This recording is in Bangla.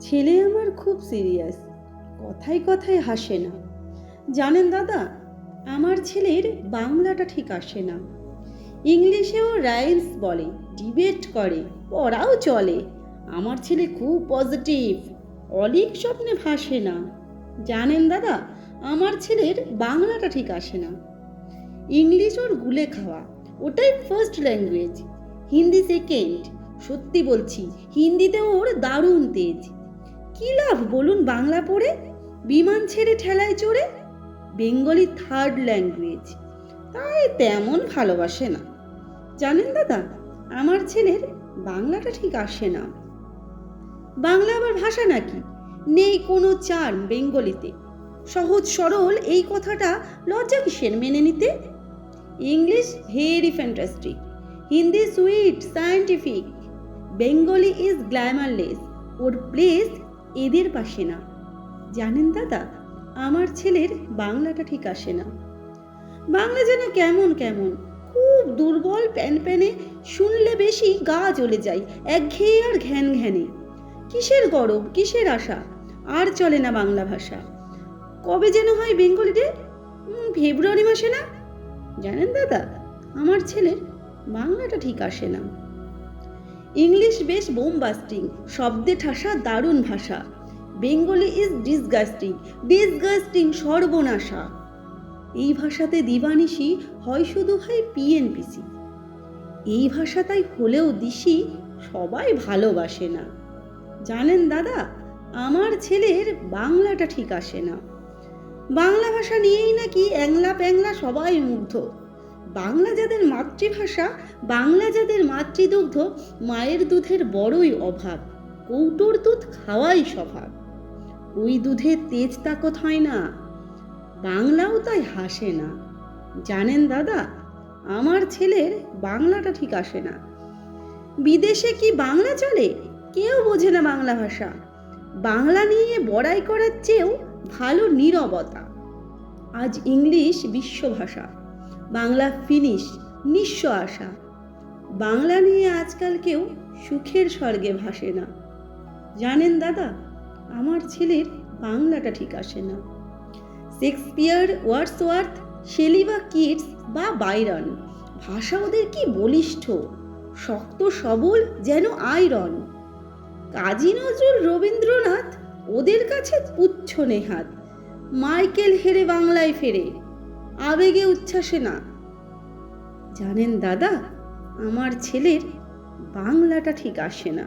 ছেলে আমার খুব সিরিয়াস, কথায় কথায় হাসে না। জানেন দাদা, আমার ছেলের বাংলাটা ঠিক আসে না। ইংলিশেও রাইমস বলে, ডিবেট করে, পড়াও চলে। আমার ছেলে খুব পজিটিভ, অলিক স্বপ্নে ভাসে না। জানেন দাদা, আমার ছেলের বাংলাটা ঠিক আসে না। ইংলিশ ওর গুলে খাওয়া, ওটাই ফার্স্ট ল্যাঙ্গুয়েজ, হিন্দি সেকেন্ড। সত্যি বলছি, হিন্দিতে ওর দারুণ তেজ। কি লাভ বলুন বাংলা পড়ে, বিমান ছেড়ে ঠেলায় চড়ে। বেঙ্গলি থার্ড ল্যাঙ্গুয়েজ, তাই তেমন ভালোবাসে না। জানেন দাদা, আমার ছেলের বাংলাটা ঠিক আসে না। বাংলা আবার ভাষা নাকি? নেই কোনো চার্ম বেঙ্গলিতে। সহজ সরল এই কথাটা লজ্জা কিসের মেনে নিতে? English very fantastic, Hindi sweet scientific, Bengali is glamourless, or place এদের পাশে না। জানেন দাদা, আমার ছেলের বাংলাটা ঠিক আসে না। বাংলা যেন কেমন কেমন, খুব দুর্বল প্যানপ্যানে, শুনলে বেশি গা জ্বলে যায়, একঘেয়ে আর ঘ্যান ঘ্যানে। কিসের গরব, কিসের আশা, আর চলে না বাংলা ভাষা। কবে যেন হয় বেঙ্গলি ডে? ফেব্রুয়ারি মাসে না? জানেন দাদা, আমার ছেলের বাংলাটা ঠিক আসে না। ইংলিশ বেশ বোমবাস্টিং, শব্দে ঠাসা দারুণ ভাষা। বেঙ্গলি ইজ ডিসগাস্টিং, ডিসগাস্টিং সর্বনাশা। এই ভাষাতে দিবানিশি হয় শুধু ভাই পিএনপিসি। এই ভাষাটাই হলেও দিশি, সবাই ভালোবাসে না। জানেন দাদা, আমার ছেলের বাংলাটা ঠিক আসে না। বাংলা ভাষা নিয়েই নাকি অ্যাংলা প্যাংলা সবাই মুগ্ধ। বাংলা যাদের মাতৃভাষা, বাংলা যাদের মাতৃদুগ্ধ, মায়ের দুধের বড়ই অভাব, কৌটোর দুধ খাওয়াই স্বভাব। ওই দুধের তেজ তাকত হয় না, বাংলাও তাই হাসে না। জানেন দাদা, আমার ছেলের বাংলাটা ঠিক আসে না। বিদেশে কি বাংলা চলে? কেউ বোঝে না বাংলা ভাষা। বাংলা নিয়ে বড়াই করার চেয়েও ভালো নীরবতা। আজ ইংলিশ বিশ্বভাষা, বাংলা ফিনিশ, নিঃস্ব আশা। বাংলা নিয়ে আজকাল কেউ সুখের স্বর্গে ভাসে না। জানেন দাদা, আমার ছেলের বাংলাটা ঠিক আসে না। শেক্সপিয়ার, ওয়ার্ডসওয়ার্থ, শেলি বা কিটস বা বাইরন, ভাষা ওদের কি বলিষ্ঠ, শক্ত সবল যেন আয়রন। কাজী নজরুল, রবীন্দ্রনাথ ওদের কাছে পুচ্ছ নেহাত। মাইকেল হেরে বাংলায় ফেরে, আবেগে উচ্ছ্বাসে না। জানেন দাদা, আমার ছেলের বাংলাটা ঠিক আসে না।